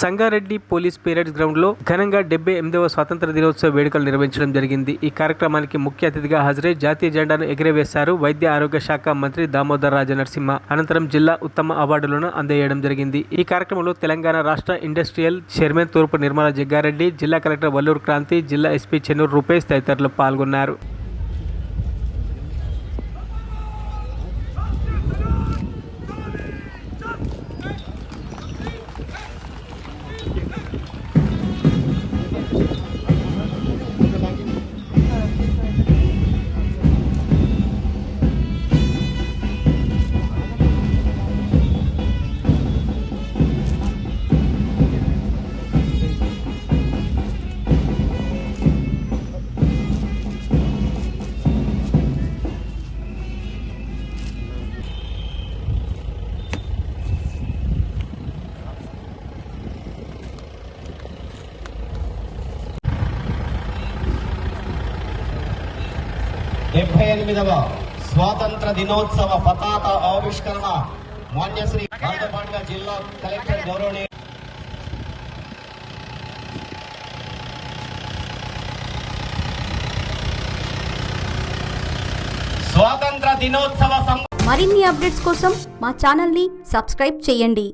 Sangareddy police parade ground లో ఘనంగా 78వ స్వాతంత్ర దినోత్సవ వేడుకలు నిర్వహించడం జరిగింది. ఈ కార్యక్రమానికి ముఖ్య అతిథిగా హాజరై జాతీయ జెండాను ఎగురవేశారు వైద్య ఆరోగ్య శాఖ మంత్రి దామోదర్ రాజనరసింహ. అనంతరం జిల్లా ఉత్తమ అవార్డులను అందజేయడం జరిగింది. ఈ కార్యక్రమంలో తెలంగాణ రాష్ట్ర ఇండస్ట్రియల్ చైర్మన్ తూర్పు నిర్మల జగ్గారెడ్డి, జిల్లా కలెక్టర్ వల్లూరు క్రాంతి, జిల్లా ఎస్పీ చెన్నూరు రూపేష్ తదితరులు పాల్గొన్నారు. స్వాతంత్ర దినోత్సవ పతాక ఆవిష్కరణ మాన్యశ్రీ గాంధీపాట్గా జిల్లా కలెక్టర్ గౌరవనీయ స్వాతంత్ర దినోత్సవ మరిన్ని అప్డేట్స్ కోసం మా ఛానల్ ని సబ్స్క్రైబ్ చేయండి.